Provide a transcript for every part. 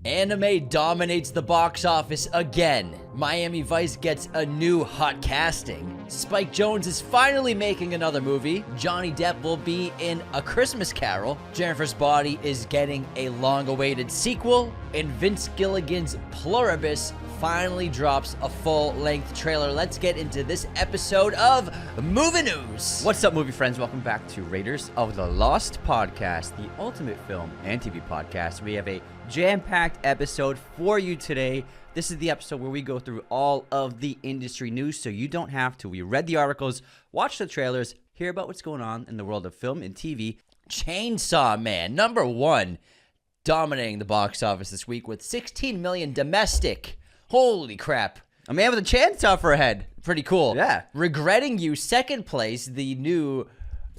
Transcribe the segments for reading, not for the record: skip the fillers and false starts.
Anime dominates the box office again. Miami Vice gets a new hot casting. Spike Jonze is finally making another movie. Johnny Depp will be in A Christmas Carol. Jennifer's Body is getting a long-awaited sequel. And Vince Gilligan's Pluribus finally drops a full-length trailer. Let's get into this episode of Movie News. What's up, movie friends? Welcome back to Raiders of the Lost Podcast, the ultimate film and TV podcast. We have a jam-packed episode for you today. This is the episode where we go through all of the industry news, so you don't have to. We read the articles, watch the trailers, hear about what's going on in the world of film and TV. Chainsaw Man, number one, dominating the box office this week with 16 million domestic. Holy crap. A man with a chainsaw for a head. Pretty cool. Yeah. Regretting You, second place, the new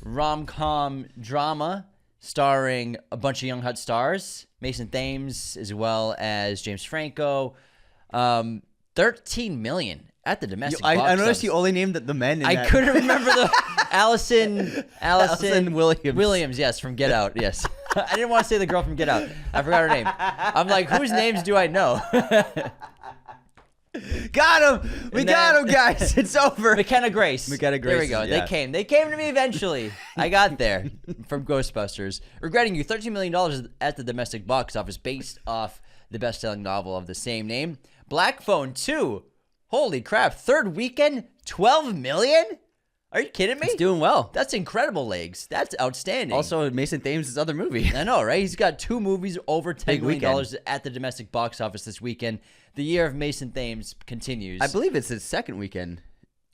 rom-com drama starring a bunch of young hot stars, Mason Thames as well as James Franco. 13 million at the domestic box I noticed office. you only named the men in I that. couldn't remember the Allison Williams. Williams, yes, from Get Out, yes. I didn't want to say the girl from Get Out. I forgot her name. I'm like, whose names do I know? Got him! We got him, guys! It's over. McKenna Grace. McKenna Grace. There we go. Yeah. They came to me eventually. I got there from Ghostbusters. Regretting You, $13 million at the domestic box office based off the best-selling novel of the same name. Black Phone 2. Holy crap. Third weekend, 12 million? Are you kidding me? It's doing well. That's incredible, legs. That's outstanding. Also, Mason Thames' other movie. I know, right? He's got two movies over $10 million weekend. at the domestic box office this weekend. The year of Mason Thames continues. I believe it's his second weekend.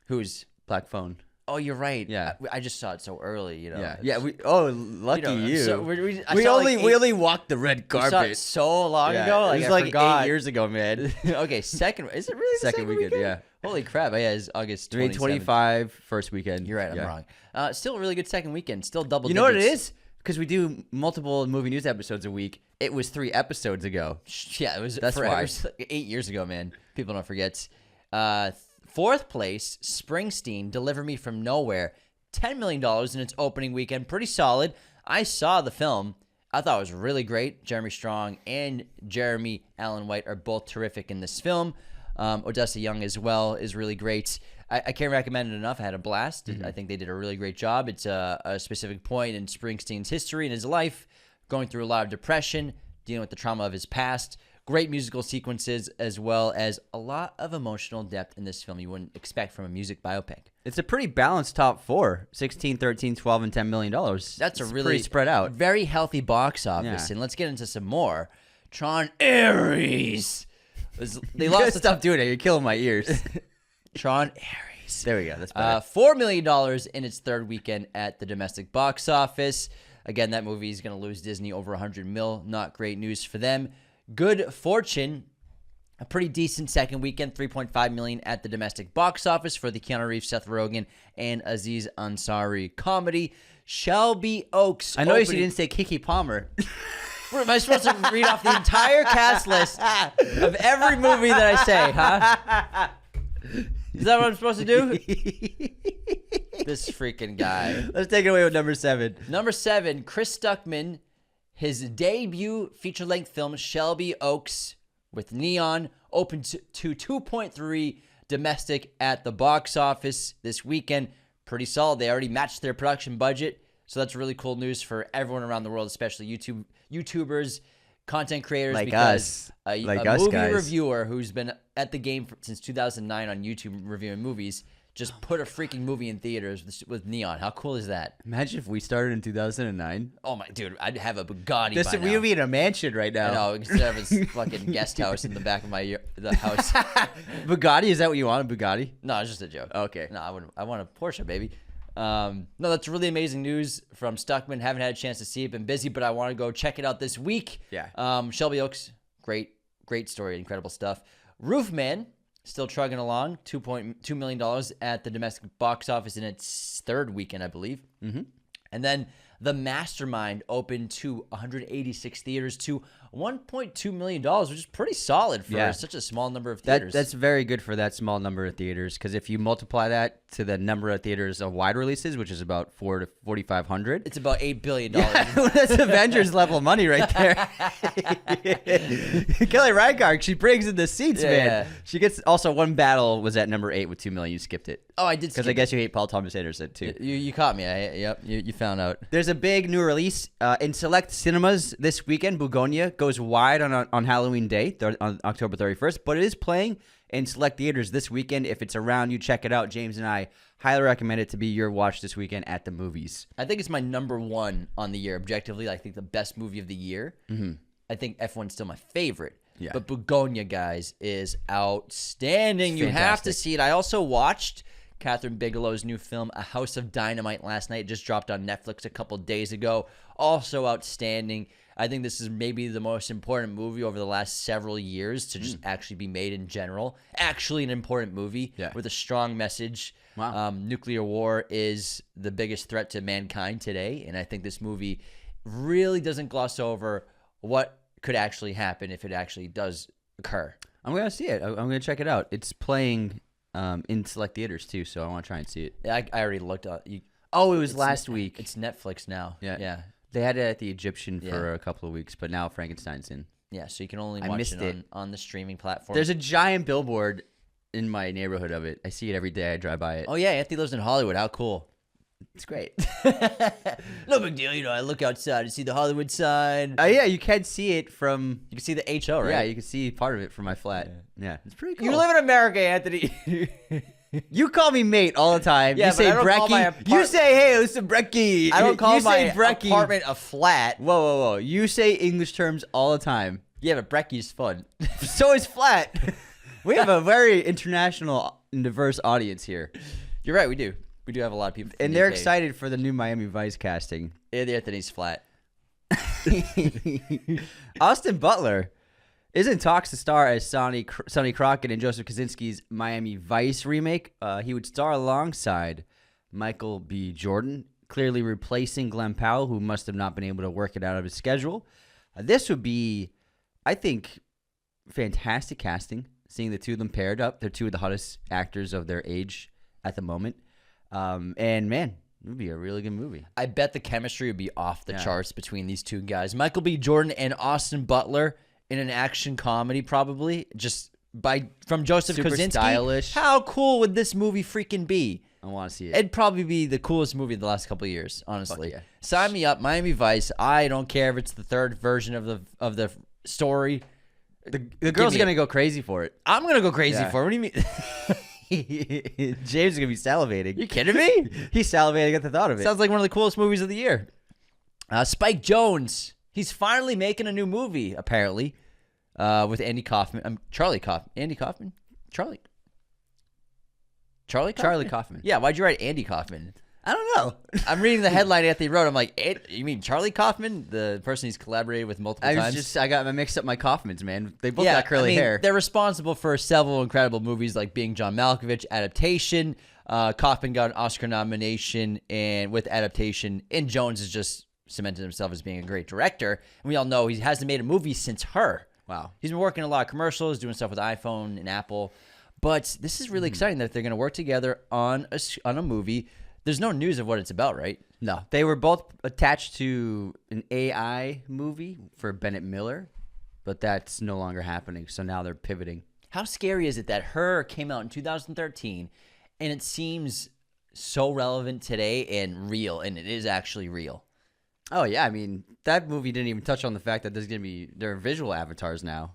Who's? Black Phone. Oh, you're right. Yeah. I just saw it so early, you know. Yeah. Lucky you. So we only walked the red we saw it carpet. so long Yeah, ago. it Like, was I like forgot. 8 years ago, man. Okay, second. Is it really the second weekend? Yeah. Holy crap! Yeah, it's August 27th. 325 first weekend. You're right. I'm wrong. Still a really good second weekend. Still double. You know what it digits. is? Because we do multiple movie news episodes a week. It was 3 episodes ago. Yeah, it was. That's forever. why. It was like 8 years ago, man. People don't forget. Fourth place, Springsteen, Deliver Me From Nowhere. $10 million in its opening weekend. Pretty solid. I saw the film. I thought it was really great. Jeremy Strong and Jeremy Allen White are both terrific in this film. Odessa Young as well is really great. I can't recommend it enough. I had a blast. Mm-hmm. I think they did a really great job. It's a specific point in Springsteen's history and his life, going through a lot of depression, dealing with the trauma of his past. Great musical sequences, as well as a lot of emotional depth in this film you wouldn't expect from a music biopic. It's a pretty balanced top 4. 16, 13, 12, and $10 million. That's a really pretty spread out. Very healthy box office. Yeah. And let's get into some more. Tron Ares. They You lost gotta stop doing it. You're killing my ears. Tron Ares. There we go. That's better. $4 million in its third weekend at the domestic box office. Again, that movie is going to lose Disney over $100 million. Not great news for them. Good Fortune, a pretty decent second weekend, $3.5 million at the domestic box office for the Keanu Reeves, Seth Rogen, and Aziz Ansari comedy. Shelby Oaks. I noticed you didn't say Kiki Palmer. Am I supposed to read off the entire cast list of every movie that I say, huh? Is that what I'm supposed to do? This freaking guy. Let's take it away with number 7. Number 7, Chris Stuckman, his debut feature-length film, Shelby Oaks, with Neon, opened to 2.3 domestic at the box office this weekend. Pretty solid. They already matched their production budget, so that's really cool news for everyone around the world, especially YouTubers, content creators, Like because us. a us, movie guys. reviewer who's been at the game since 2009 on YouTube reviewing movies just put a freaking movie in theaters with Neon. How cool is that? Imagine if we started in 2009. Oh my dude, I'd have a Bugatti by We now. would be in a mansion right now. I know, instead of his fucking guest house in the back of the house. Bugatti? Is that what you want, a Bugatti? No, it's just a joke. Okay. No, I want a Porsche, baby. No, that's really amazing news from Stuckman. Haven't had a chance to see it. Been busy, but I want to go check it out this week. Yeah. Shelby Oaks, great story, incredible stuff. Roofman, still trugging along, $2.2 million at the domestic box office in its third weekend, I believe. Mm-hmm. And then The Mastermind opened to 186 theaters to $1.2 million, which is pretty solid for such a small number of theaters. That's very good for that small number of theaters, because if you multiply that to the number of theaters of wide releases, which is about 4,500, it's about $8 billion. Yeah, that's Avengers level money right there. Kelly Reichardt, she brings in the seats, man. She gets also one battle was at number 8 with 2 million. You skipped it. Oh, I did, because I guess you hate Paul Thomas Anderson too. You caught me. You found out. There's a big new release in select cinemas this weekend. Bugonia goes wide on Halloween Day, on October 31st, but it is playing in select theaters this weekend. If it's around you, check it out. James and I highly recommend it to be your watch this weekend at the movies. I think it's my number one on the year. Objectively, I think the best movie of the year. Mm-hmm. I think F1's still my favorite. Yeah. But Bugonia, guys, is outstanding. You have to see it. I also watched Catherine Bigelow's new film, A House of Dynamite, last night. It just dropped on Netflix a couple days ago. Also outstanding. I think this is maybe the most important movie over the last several years to just actually be made in general. Actually an important movie with a strong message. Wow. Nuclear war is the biggest threat to mankind today, and I think this movie really doesn't gloss over what could actually happen if it actually does occur. I'm going to see it. I'm going to check it out. It's playing in select theaters too, so I want to try and see it. I already looked at you. Oh, it was last week. It's Netflix now. Yeah. They had it at the Egyptian for a couple of weeks, but now Frankenstein's in. Yeah, so you can only watch it on the streaming platform. There's a giant billboard in my neighborhood of it. I see it every day. I drive by it. Oh yeah, Anthony lives in Hollywood. How cool. It's great. No big deal. I look outside and see the Hollywood sign. Yeah, you can see it from... You can see the HO, right? Yeah, you can see part of it from my flat. Yeah, it's pretty cool. You live in America, Anthony. You call me mate all the time. Yeah, you say Brecky. You say, hey, listen, Brecky. I don't call you my Brecky. apartment a flat. Whoa. You say English terms all the time. Yeah, but Brecky's fun. So is flat. We have a very international and diverse audience here. You're right, we do. We do have a lot of people. And they're excited for the new Miami Vice casting. Yeah, the Anthony's flat. Austin Butler is in talks to star as Sonny Crockett in Joseph Kosinski's Miami Vice remake. He would star alongside Michael B. Jordan, clearly replacing Glenn Powell, who must have not been able to work it out of his schedule. This would be, I think, fantastic casting, seeing the two of them paired up. They're two of the hottest actors of their age at the moment. And, man, it would be a really good movie. I bet the chemistry would be off the charts between these two guys. Michael B. Jordan and Austin Butler in an action comedy, probably, from Joseph Super Kosinski. Stylish. How cool would this movie freaking be? I want to see it. It'd probably be the coolest movie of the last couple of years, honestly. Fuck yeah. Sign me up, Miami Vice. I don't care if it's the third version of the story. The girl's going to go crazy for it. I'm going to go crazy for it. What do you mean? James is going to be salivating. You kidding me? He's salivating at the thought of it. Sounds like one of the coolest movies of the year. Spike Jonze. He's finally making a new movie, apparently, with Andy Kaufman. Charlie Kaufman. Andy Kaufman? Charlie Kaufman? Charlie Kaufman. Yeah, why'd you write Andy Kaufman? I don't know. I'm reading the headline Anthony wrote. I'm like, you mean Charlie Kaufman, the person he's collaborated with multiple times? I got mixed up my Kaufmans, man. They both got curly hair. They're responsible for several incredible movies like Being John Malkovich, Adaptation. Kaufman got an Oscar nomination and with Adaptation, and Jonze has just cemented himself as being a great director. And we all know he hasn't made a movie since Her. Wow. He's been working a lot of commercials, doing stuff with iPhone and Apple. But this is really exciting that they're going to work together on a movie. There's no news of what it's about, right? No. They were both attached to an AI movie for Bennett Miller, but that's no longer happening. So now they're pivoting. How scary is it that Her came out in 2013 and it seems so relevant today and real, and it is actually real? Oh, yeah. I mean, that movie didn't even touch on the fact that there are visual avatars now.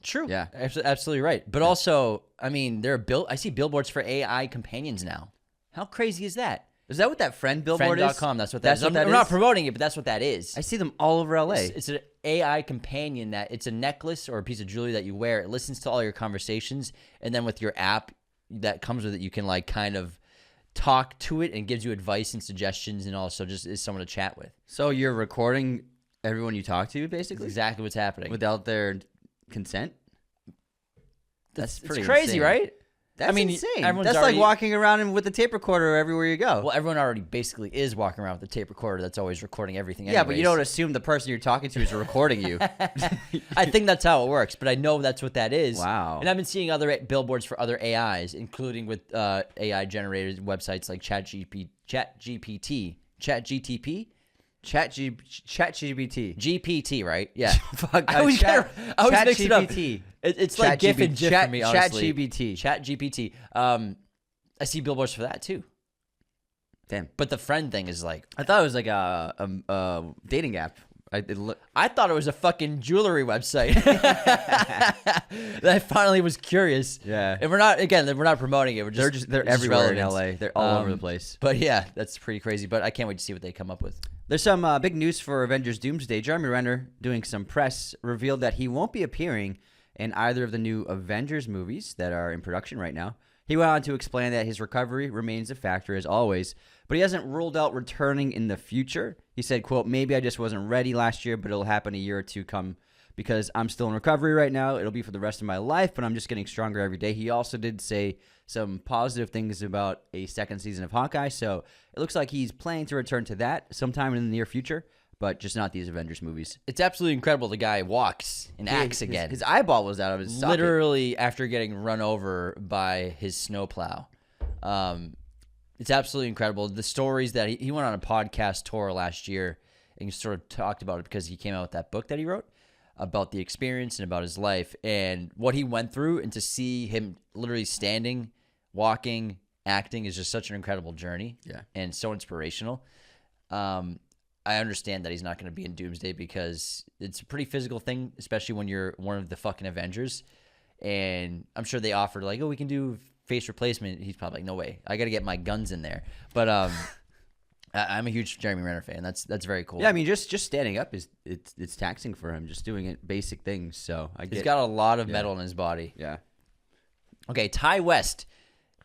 True. Yeah. Absolutely right. But also, I mean, I see billboards for AI companions now. How crazy is that? Is that what that friend billboard Friend.com, that's what that is. I'm not promoting it, but that's what that is. I see them all over LA. It's an AI companion it's a necklace or a piece of jewelry that you wear. It listens to all your conversations, and then with your app that comes with it, you can kind of talk to it and gives you advice and suggestions, and also just is someone to chat with. So you're recording everyone you talk to, basically? That's exactly what's happening. Without their consent? That's pretty crazy, insane. right? That's insane. everyone's That's already, like walking around with a tape recorder everywhere you go. Well, everyone already basically is walking around with a tape recorder that's always recording everything. Yeah, but you anyways. don't assume the person you're talking to is recording you. I think that's how it works, but I know that's what that is. Wow. And I've been seeing other billboards for other AIs, including with AI generated websites like ChatGPT, ChatGPT. GPT, right? Yeah. Fuck. I always mix it up. ChatGPT. It's like GIF and GIF for me, honestly. ChatGPT. ChatGPT. I see billboards for that too. Damn. But the friend thing is like, I thought it was like a dating app. I thought it was a fucking jewelry website. I finally was curious. Yeah. And we're not promoting it. They're everywhere in LA. They're all over the place. But yeah, that's pretty crazy. But I can't wait to see what they come up with. There's some big news for Avengers Doomsday. Jeremy Renner, doing some press, revealed that he won't be appearing in either of the new Avengers movies that are in production right now. He went on to explain that his recovery remains a factor as always, but he hasn't ruled out returning in the future. He said, quote, maybe I just wasn't ready last year, but it'll happen a year or two come because I'm still in recovery right now. It'll be for the rest of my life, but I'm just getting stronger every day. He also did say some positive things about a second season of Hawkeye, so it looks like he's planning to return to that sometime in the near future, but just not these Avengers movies. It's absolutely incredible. The guy walks and acts again. His eyeball was out of his socket. Literally after getting run over by his snowplow. It's absolutely incredible. The stories that he went on a podcast tour last year and sort of talked about it because he came out with that book that he wrote about the experience and about his life and what he went through, and to see him literally standing, walking, acting is just such an incredible journey. Yeah. And so inspirational. I understand that he's not going to be in Doomsday because it's a pretty physical thing, especially when you're one of the fucking Avengers. And I'm sure they offered like, oh, we can do face replacement. He's probably like, no way. I got to get my guns in there. But I'm a huge Jeremy Renner fan. That's very cool. Yeah, I mean, just standing up it's taxing for him. Just doing it, basic things. So he's got a lot of metal in his body. Yeah. Okay, Ty West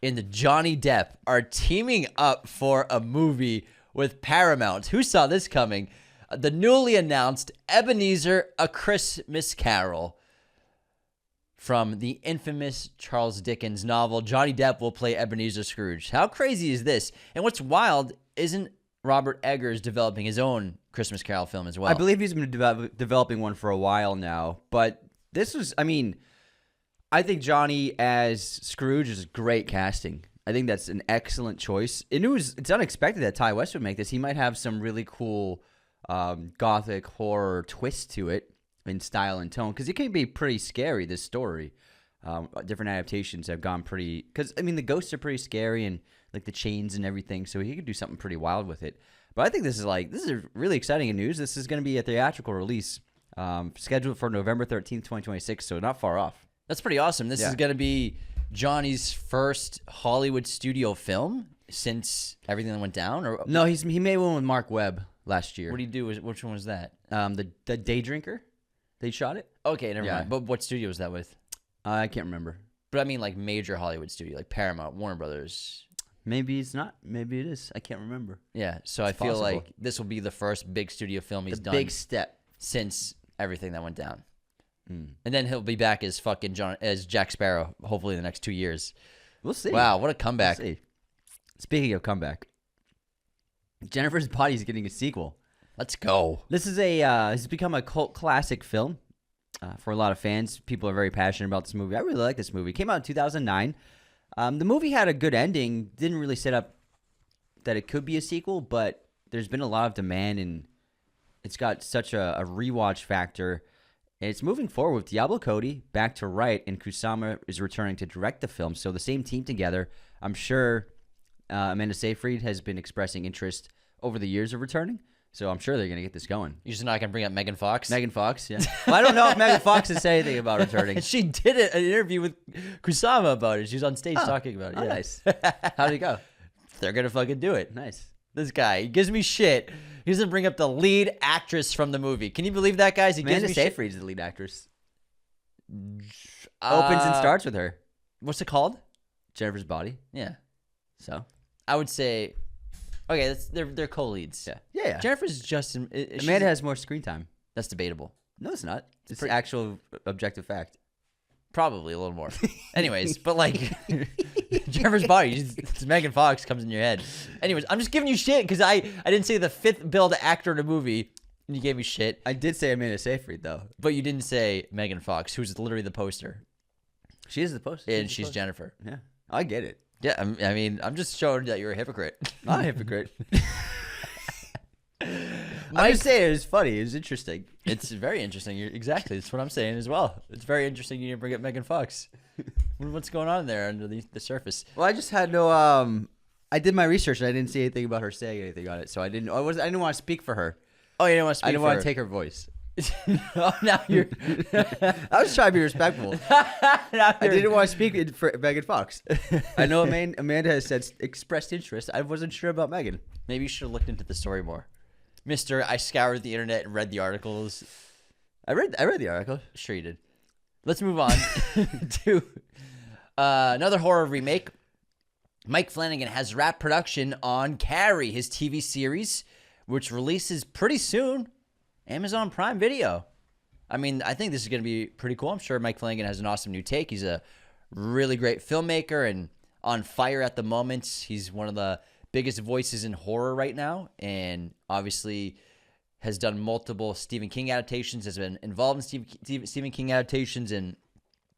and Johnny Depp are teaming up for a movie with Paramount. Who saw this coming? The newly announced Ebenezer: A Christmas Carol. From the infamous Charles Dickens novel, Johnny Depp will play Ebenezer Scrooge. How crazy is this? And what's wild, isn't Robert Eggers developing his own Christmas Carol film as well? I believe he's been developing one for a while now. But this was, I mean, I think Johnny as Scrooge is great casting. I think that's an excellent choice. It's unexpected that Ty West would make this. He might have some really cool gothic horror twist to it in style and tone, because it can be pretty scary, this story. Different adaptations have gone pretty, because I mean the ghosts are pretty scary and like the chains and everything, so he could do something pretty wild with it. But I think this is really exciting news. This is going to be a theatrical release, scheduled for November 13th, 2026, so not far off. That's pretty awesome. This is going to be Johnny's first Hollywood studio film since everything that went down? Or No, he made one with Mark Webb last year. What did he do? Which one was that? The Day Drinker. They shot it. Okay, never mind. But what studio was that with? I can't remember. But I mean, like major Hollywood studio, like Paramount, Warner Brothers. Maybe it's not. Maybe it is. I can't remember. Yeah, so I feel like this will be the first big studio film he's done. Big step since everything that went down. Mm. And then he'll be back as fucking as Jack Sparrow, hopefully in the next 2 years. We'll see. Wow, what a comeback! We'll see. Speaking of comeback, Jennifer's Body is getting a sequel. Let's go. This is it's become a cult classic film for a lot of fans. People are very passionate about this movie. I really like this movie. It came out in 2009. The movie had a good ending. Didn't really set up that it could be a sequel, but there's been a lot of demand, and it's got such a rewatch factor. And it's moving forward with Diablo Cody back to write, and Kusama is returning to direct the film. So the same team together. I'm sure Amanda Seyfried has been expressing interest over the years of returning. So I'm sure they're going to get this going. You're just not going to bring up Megan Fox? Megan Fox, yeah. Well, I don't know if Megan Fox has said anything about returning. She did an interview with Kusama about it. She was on stage talking about it. Oh, yeah. Nice. How did it go? They're going to fucking do it. Nice. This guy, he gives me shit. He doesn't bring up the lead actress from the movie. Can you believe that, guys? Amanda Seyfried's the lead actress. Opens and starts with her. What's it called? Jennifer's Body. Yeah. So I would say, okay, they're co-leads. Yeah. Jennifer's just Amanda has more screen time. That's debatable. No, it's not. It's actual objective fact. Probably a little more. Anyways, but like Jennifer's body, it's Megan Fox comes in your head. Anyways, I'm just giving you shit because I didn't say the 5th billed actor in a movie, and you gave me shit. I did say Amanda Seyfried though, but you didn't say Megan Fox, who's literally the poster. She is the poster, and she's Jennifer. Yeah, I get it. Yeah, I mean, I'm just showing that you're a hypocrite. Not a hypocrite. I'm just saying it was funny. It was interesting. It's very interesting. Exactly. That's what I'm saying as well. It's very interesting you didn't bring up Megan Fox. What's going on there under the surface? Well, I just had no. I did my research and I didn't see anything about her saying anything on it, so I didn't want to speak for her. Oh, you didn't want to speak. I didn't want to take her voice. Oh, now you're. I was trying to be respectful. I didn't want to speak for Megan Fox. I know Amanda has expressed interest. I wasn't sure about Megan. Maybe you should have looked into the story more. Mister, I scoured the internet and read the articles. I read the article. Sure you did. Let's move on to another horror remake. Mike Flanagan has wrapped production on Carrie, his TV series, which releases pretty soon. Amazon Prime Video. I mean, I think this is going to be pretty cool. I'm sure Mike Flanagan has an awesome new take. He's a really great filmmaker and on fire at the moment. He's one of the biggest voices in horror right now, and obviously has done multiple Stephen King adaptations, has been involved in Stephen King adaptations, and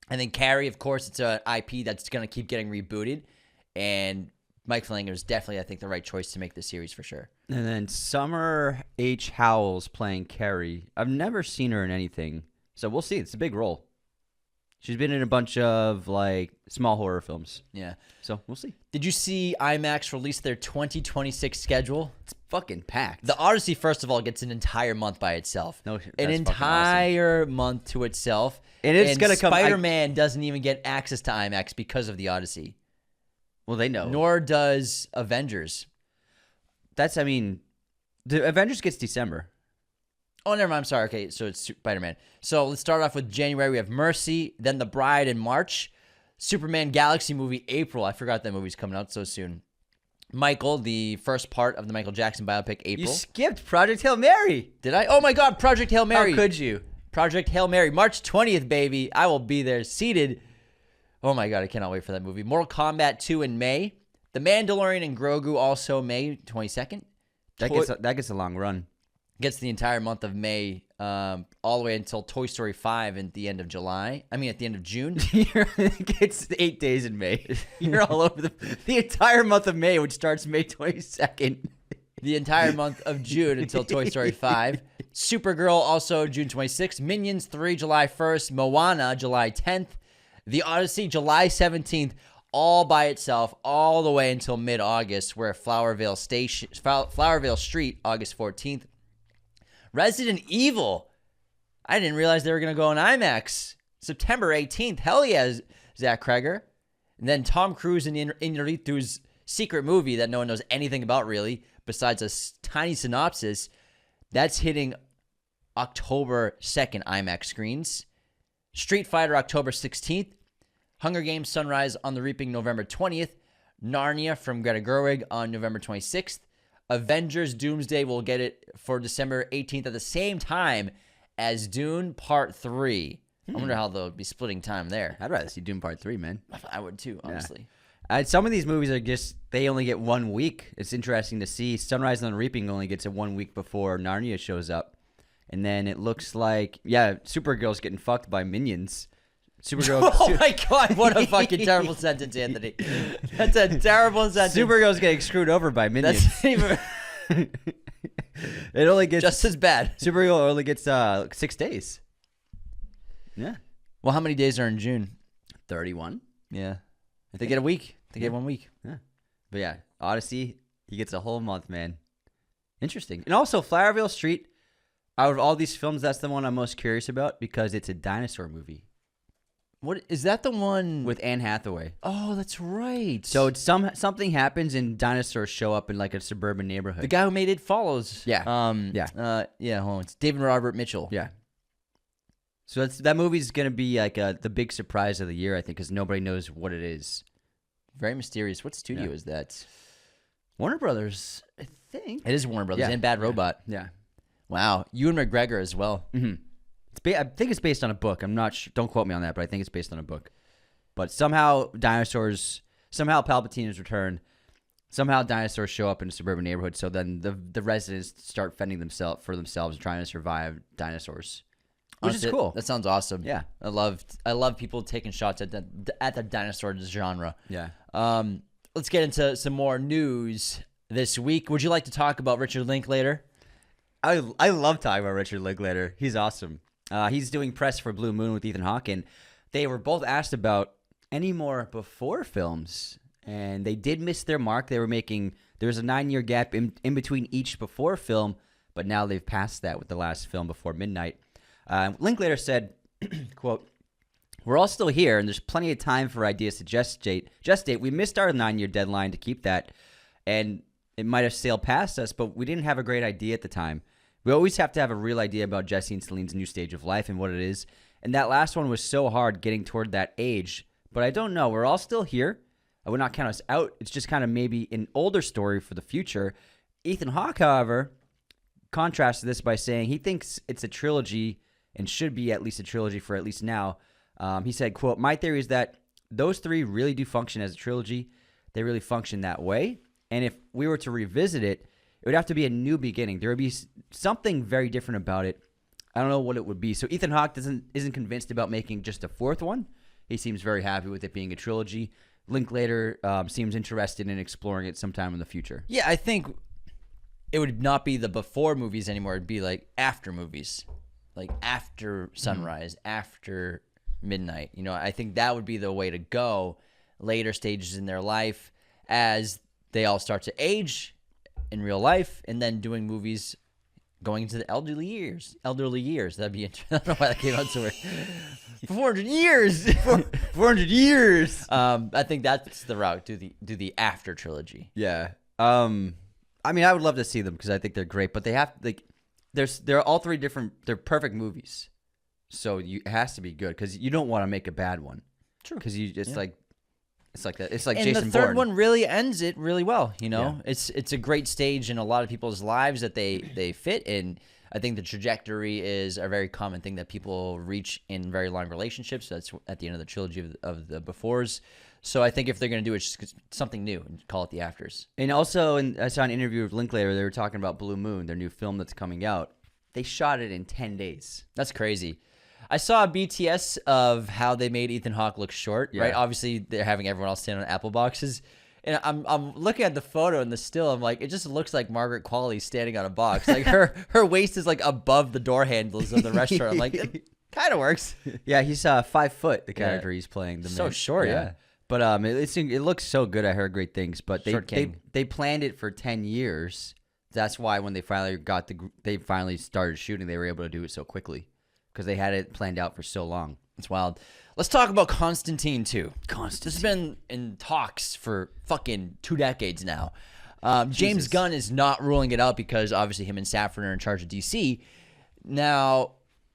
I think Carrie, of course, it's an IP that's going to keep getting rebooted, and Mike Flanagan is definitely, I think, the right choice to make this series for sure. And then Summer H. Howell's playing Carrie. I've never seen her in anything, so we'll see. It's a big role. She's been in a bunch of like small horror films. Yeah. So we'll see. Did you see IMAX release their 2026 schedule? It's fucking packed. The Odyssey, first of all, gets an entire month by itself. No, an entire month to itself. And it's going to come. Spider-Man doesn't even get access to IMAX because of the Odyssey. Well, they know. Nor does Avengers. The Avengers gets December. Oh, never mind. I'm sorry. Okay, so it's Spider-Man. So let's start off with January. We have Mercy, then The Bride in March. Superman Galaxy movie, April. I forgot that movie's coming out so soon. Michael, the first part of the Michael Jackson biopic, April. You skipped Project Hail Mary. Did I? Oh, my God. Project Hail Mary. How could you? Project Hail Mary. March 20th, baby. I will be there seated. Oh, my God. I cannot wait for that movie. Mortal Kombat 2 in May. The Mandalorian and Grogu also May 22nd. That gets a long run. Gets the entire month of May, all the way until Toy Story 5 at the end of July. I mean, at the end of June. It's 8 days in May. You're all over the entire month of May, which starts May 22nd. The entire month of June until Toy Story 5. Supergirl also June 26th. Minions 3 July 1st. Moana July 10th. The Odyssey July 17th. All by itself, all the way until mid-August, where Flowervale Street, August 14th. Resident Evil. I didn't realize they were going to go on IMAX. September 18th. Hell yeah, Zach Kreger. And then Tom Cruise in Iñárritu's secret movie that no one knows anything about, really, besides a tiny synopsis. That's hitting October 2nd IMAX screens. Street Fighter, October 16th. Hunger Games Sunrise on the Reaping, November 20th. Narnia from Greta Gerwig on November 26th. Avengers Doomsday will get it for December 18th at the same time as Dune Part 3. I wonder how they'll be splitting time there. I'd rather see Dune Part 3, man. I would too, honestly. Yeah. Some of these movies are they only get 1 week. It's interesting to see. Sunrise on the Reaping only gets it 1 week before Narnia shows up. And then it looks like, Supergirl's getting fucked by Minions. Supergirl. Oh my God! What a fucking terrible sentence, Anthony. That's a terrible sentence. Supergirl's getting screwed over by Minions. That's even. It only gets just as bad. Supergirl only gets 6 days. Yeah. Well, how many days are in June? 31. Yeah. They get a week. They get 1 week. Yeah. But yeah, Odyssey, he gets a whole month, man. Interesting. And also, Flowervale Street. Out of all these films, that's the one I'm most curious about because it's a dinosaur movie. What is that? The one with Anne Hathaway? Oh, that's right. So it's something happens and dinosaurs show up in like a suburban neighborhood. The guy who made It Follows. Yeah. It's David Robert Mitchell. Yeah. So that movie's gonna be like the big surprise of the year, I think, because nobody knows what it is. Very mysterious. What studio is that? Warner Brothers, I think. It is Warner Brothers and Bad Robot. Yeah. Wow. Ewan McGregor as well. Mm-hmm. I think it's based on a book. I'm not sure. Don't quote me on that, but I think it's based on a book. But somehow Palpatine has returned. Somehow dinosaurs show up in a suburban neighborhood, so then the residents start fending for themselves and trying to survive dinosaurs, which is cool. That sounds awesome. Yeah, I love people taking shots at the dinosaur genre. Yeah. Let's get into some more news this week. Would you like to talk about Richard Linklater? I love talking about Richard Linklater. He's awesome. He's doing press for Blue Moon with Ethan Hawke, and they were both asked about any more before films. And they did miss their mark. There was a 9-year gap in between each before film, but now they've passed that with the last film, Before Midnight. Linklater said, quote, "We're all still here, and there's plenty of time for ideas to gestate. We missed our 9-year deadline to keep that, and it might have sailed past us, but we didn't have a great idea at the time. We always have to have a real idea about Jesse and Celine's new stage of life and what it is, and that last one was so hard getting toward that age. But I don't know. We're all still here. I would not count us out. It's just kind of maybe an older story for the future." Ethan Hawke, however, contrasted this by saying he thinks it's a trilogy and should be at least a trilogy for at least now. He said, quote, "My theory is that those three really do function as a trilogy. They really function that way. And if we were to revisit it, it would have to be a new beginning. There would be something very different about it. I don't know what it would be." So Ethan Hawke isn't convinced about making just a fourth one. He seems very happy with it being a trilogy. Linklater seems interested in exploring it sometime in the future. Yeah, I think it would not be the before movies anymore. It'd be like after movies, like after sunrise, after midnight. You know, I think that would be the way to go. Later stages in their life as they all start to age in real life, and then doing movies going into the elderly years. That'd be interesting. I don't know why that came out so weird. 400 years. 400 years. I think that's the route. Do the after trilogy. Yeah. I mean, I would love to see them because I think they're great, but they have they're all three different. They're perfect movies, so it has to be good because you don't want to make a bad one. True. Because it's like that. It's like and Jason the third Bourne. one really ends it really well. You know, Yeah. it's a great stage in a lot of people's lives that they fit in. I think the trajectory is a very common thing that people reach in very long relationships. That's at the end of the trilogy of the befores. So I think if they're going to do it, just something new and call it the afters. And also, I saw an interview with Linklater. They were talking about Blue Moon, their new film that's coming out. They shot it in 10 days. That's crazy. I saw a BTS of how they made Ethan Hawke look short, right? Obviously, they're having everyone else stand on apple boxes. And I'm looking at the photo and the still. I'm like, it just looks like Margaret Qualley standing on a box. Like her waist is like above the door handles of the restaurant. I'm like, it kind of works. Yeah, he's 5 foot. The character he's playing. So short, yeah. But it looks so good. I heard great things. But they planned it for 10 years. That's why when they finally started shooting, they were able to do it so quickly because they had it planned out for so long. It's wild. Let's talk about Constantine too. Constantine. This has been in talks for fucking 2 decades now. James Gunn is not ruling it out because obviously him and Safran are in charge of DC. Now,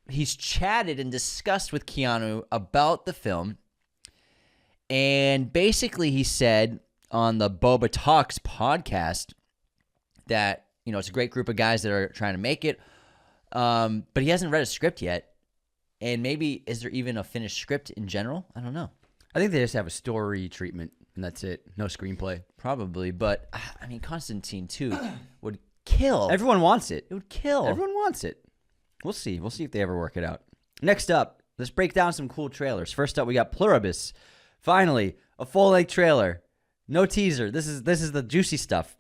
he's chatted and discussed with Keanu about the film. And basically he said on the Boba Talks podcast that, you know, it's a great group of guys that are trying to make it. But he hasn't read a script yet. And maybe, is there even a finished script in general? I don't know. I think they just have a story treatment, and that's it. No screenplay. Probably. But, I mean, Constantine 2 would kill. Everyone wants it. It would kill. Everyone wants it. We'll see. We'll see if they ever work it out. Next up, let's break down some cool trailers. First up, we got Pluribus. Finally, a full-length trailer. No teaser. This is the juicy stuff.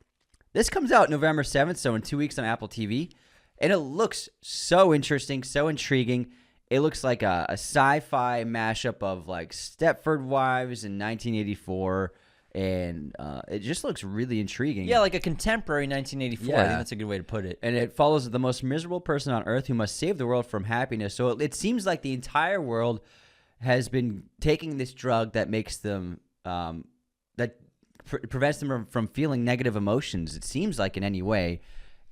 This comes out November 7th, so in 2 weeks on Apple TV. And it looks so interesting, so intriguing. It looks like a sci-fi mashup of like Stepford Wives in 1984, and it just looks really intriguing. Yeah, like a contemporary 1984. Yeah. I think that's a good way to put it. And it follows the most miserable person on Earth who must save the world from happiness. So it seems like the entire world has been taking this drug that makes them prevents them from feeling negative emotions. It seems like in any way,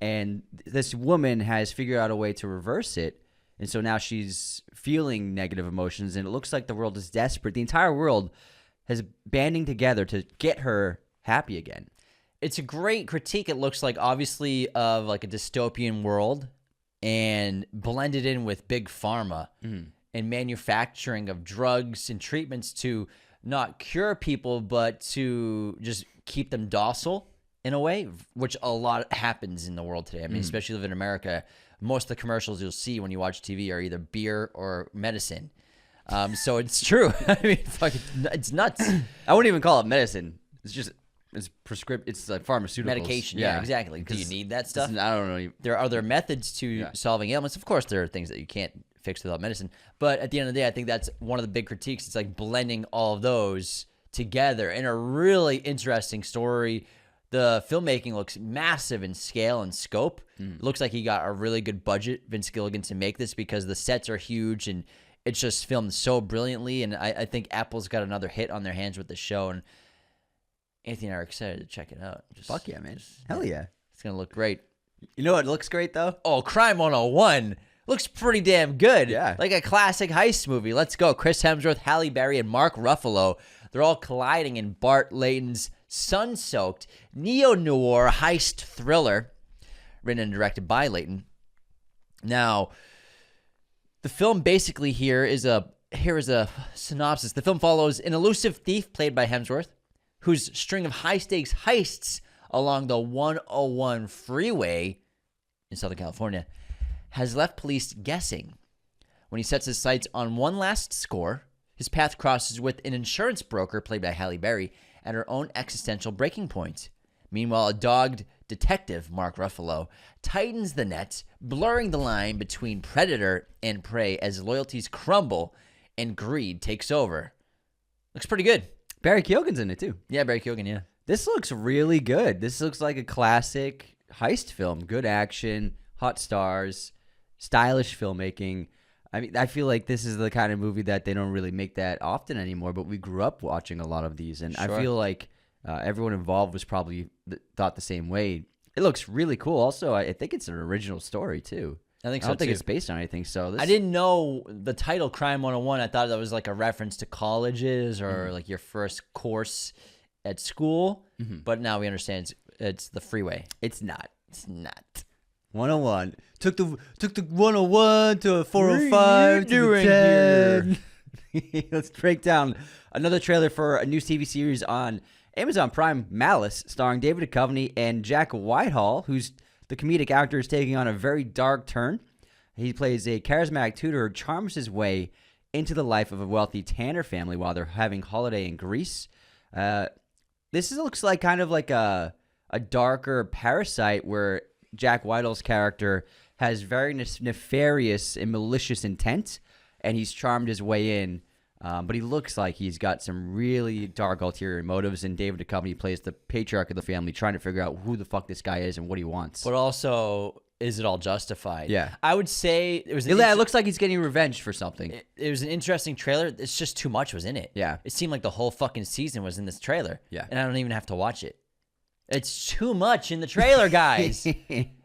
and this woman has figured out a way to reverse it. And so now she's feeling negative emotions, and it looks like the world is desperate. The entire world has banding together to get her happy again. It's a great critique, it looks like, obviously, of like a dystopian world and blended in with big pharma and manufacturing of drugs and treatments to not cure people, but to just keep them docile in a way, which a lot happens in the world today. I mean, especially live in America, most of the commercials you'll see when you watch TV are either beer or medicine. So it's true. I mean, it's nuts. I wouldn't even call it medicine. It's prescription. It's like pharmaceuticals. Medication. Yeah, exactly. Do you need that stuff? I don't know. There are other methods to solving ailments. Of course, there are things that you can't fix without medicine. But at the end of the day, I think that's one of the big critiques. It's like blending all of those together in a really interesting story. The filmmaking looks massive in scale and scope. It looks like he got a really good budget, Vince Gilligan, to make this because the sets are huge and it's just filmed so brilliantly. And I think Apple's got another hit on their hands with the show. And Anthony and I are excited to check it out. Fuck yeah, man. Hell yeah. It's going to look great. You know what looks great, though? Oh, Crime 101. Looks pretty damn good. Yeah. Like a classic heist movie. Let's go. Chris Hemsworth, Halle Berry, and Mark Ruffalo. They're all colliding in Bart Layton's sun-soaked neo-noir heist thriller, written and directed by Layton. Now, the film basically here is a synopsis. The film follows an elusive thief played by Hemsworth, whose string of high-stakes heists along the 101 freeway in Southern California has left police guessing. When he sets his sights on one last score, his path crosses with an insurance broker played by Halle Berry at her own existential breaking point. Meanwhile, a dogged detective, Mark Ruffalo, tightens the net, blurring the line between predator and prey as loyalties crumble and greed takes over. Looks pretty good. Barry Keoghan's in it, too. Yeah, Barry Keoghan, yeah. This looks really good. This looks like a classic heist film. Good action, hot stars, stylish filmmaking. I mean, I feel like this is the kind of movie that they don't really make that often anymore, but we grew up watching a lot of these, and Sure. I feel like everyone involved was probably thought the same way. It looks really cool. Also, I think it's an original story, too. I think so, I don't think too. it's based on anything, so this... I didn't know the title Crime 101. I thought that was like a reference to colleges or like your first course at school. But now we understand it's the freeway. It's not. It's not. 101. Took the 101 to 405 What are you to doing the 10. Let's break down another trailer for a new TV series on Amazon Prime, Malice, starring David Duchovny and Jack Whitehall, who's the comedic actor is taking on a very dark turn. He plays a charismatic tutor who charms his way into the life of a wealthy Tanner family while they're having holiday in Greece. Looks like kind of like a darker Parasite where Jack Whitehall's character has very nefarious and malicious intent, and he's charmed his way in. But he looks like he's got some really dark ulterior motives, and David Duchovny plays the patriarch of the family, trying to figure out who the fuck this guy is and what he wants. But also, is it all justified? Yeah. I would say it was. It looks like he's getting revenge for something. It was an interesting trailer. It's just too much was in it. Yeah. It seemed like the whole fucking season was in this trailer. Yeah. And I don't even have to watch it. It's too much in the trailer, guys.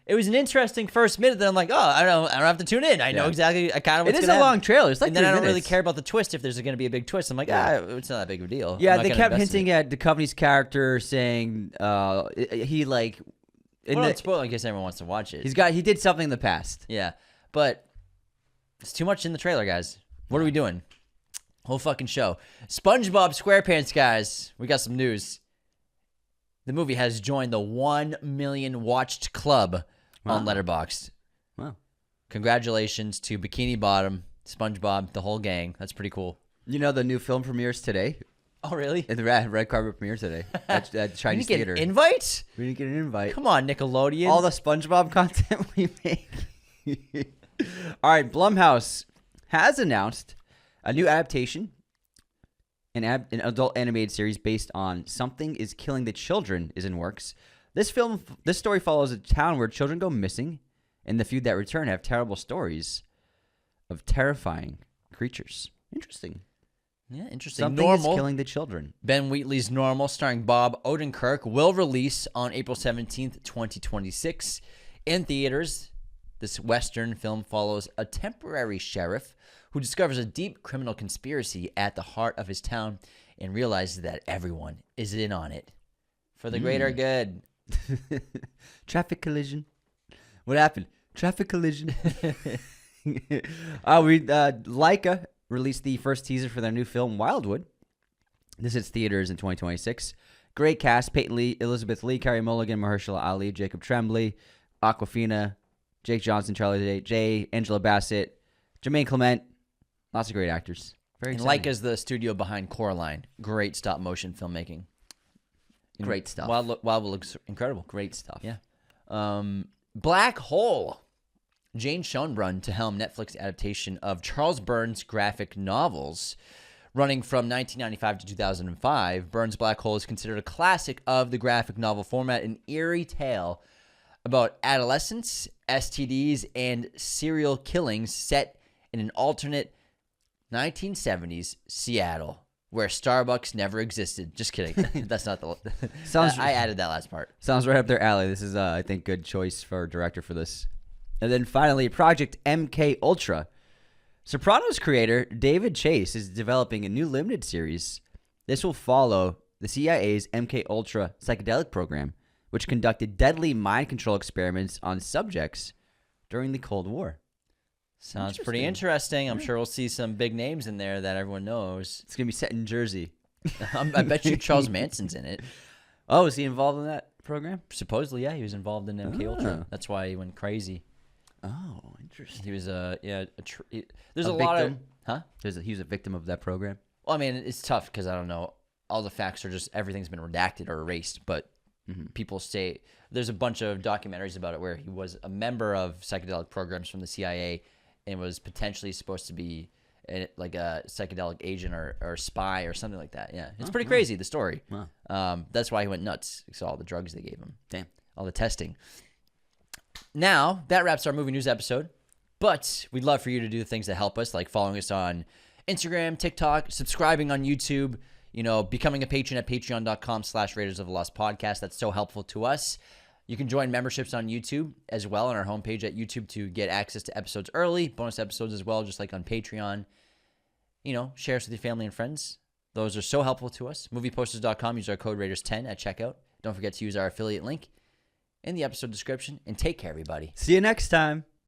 It was an interesting first minute. Then I'm like, oh, I don't have to tune in. I know exactly. I kind of. It is a long trailer. It's like and then 3 I don't really minutes. care about the twist if there's going to be a big twist. I'm like, it's not that big of a deal. Yeah, I'm not they gonna kept invest in hinting it. at Duchovny's character saying he like. Well, don't spoil it in case everyone wants to watch it. He did something in the past. Yeah, but it's too much in the trailer, guys. What are we doing? Whole fucking show. SpongeBob SquarePants, guys. We got some news. The movie has joined the 1 million watched club on Letterboxd. Wow. Congratulations to Bikini Bottom, SpongeBob, the whole gang. That's pretty cool. You know the new film premieres today? Oh, really? And the red carpet premiere today at Chinese You Theater. didn't get an invite? We didn't get an invite. Come on, Nickelodeon. All the SpongeBob content we make. All right, Blumhouse has announced a new adaptation, an adult animated series based on Something is Killing the Children is in works. This story follows a town where children go missing, and the few that return have terrible stories of terrifying creatures. Interesting. Yeah, interesting. Something Normal. is Killing the Children. Ben Wheatley's Normal, starring Bob Odenkirk, will release on April 17th, 2026. In theaters, this Western film follows a temporary sheriff who discovers a deep criminal conspiracy at the heart of his town and realizes that everyone is in on it for the greater good. Traffic collision. What happened? Traffic collision. Leica released the first teaser for their new film, Wildwood. This hits theaters in 2026. Great cast: Peyton Lee, Elizabeth Lee, Carrie Mulligan, Mahershala Ali, Jacob Tremblay, Awkwafina, Jake Johnson, Charlie Day, Angela Bassett, Jermaine Clement. Lots of great actors. Very And exciting. Leica's the studio behind Coraline. Great stop motion filmmaking. Great stuff. Wildwood looks incredible. Great stuff. Yeah. Black Hole. Jane Schoenbrunn to helm Netflix adaptation of Charles Burns' graphic novels. Running from 1995 to 2005, Burns' Black Hole is considered a classic of the graphic novel format, an eerie tale about adolescence, STDs, and serial killings set in an alternate 1970s Seattle, where Starbucks never existed. Just kidding. That's not the... I added that last part. Sounds right up their alley. This is, I think, good choice for director for this. And then finally, Project MK Ultra. Sopranos creator David Chase is developing a new limited series. This will follow the CIA's MK Ultra psychedelic program, which conducted deadly mind control experiments on subjects during the Cold War. Sounds pretty interesting. I'm sure we'll see some big names in there that everyone knows. It's going to be set in Jersey. I bet you Charles Manson's in it. Oh, is he involved in that program? Supposedly, yeah, he was involved in MK Ultra. That's why he went crazy. Oh, interesting. He was there's A a lot of victim? He was a victim of that program. Well, I mean, it's tough because I don't know. All the facts are just everything's been redacted or erased. But people say there's a bunch of documentaries about it where he was a member of psychedelic programs from the CIA and was potentially supposed to be like a psychedelic agent or spy or something like that. Yeah, it's pretty crazy, the story. Wow. That's why he went nuts. He saw all the drugs they gave him. Damn. All the testing. Now, that wraps our movie news episode. But we'd love for you to do the things that help us, like following us on Instagram, TikTok, subscribing on YouTube, becoming a patron at patreon.com/Raiders of the Lost Podcast. That's so helpful to us. You can join memberships on YouTube as well on our homepage at YouTube to get access to episodes early, bonus episodes as well, just like on Patreon. Share us with your family and friends. Those are so helpful to us. Movieposters.com. Use our code Raiders10 at checkout. Don't forget to use our affiliate link in the episode description. And take care, everybody. See you next time.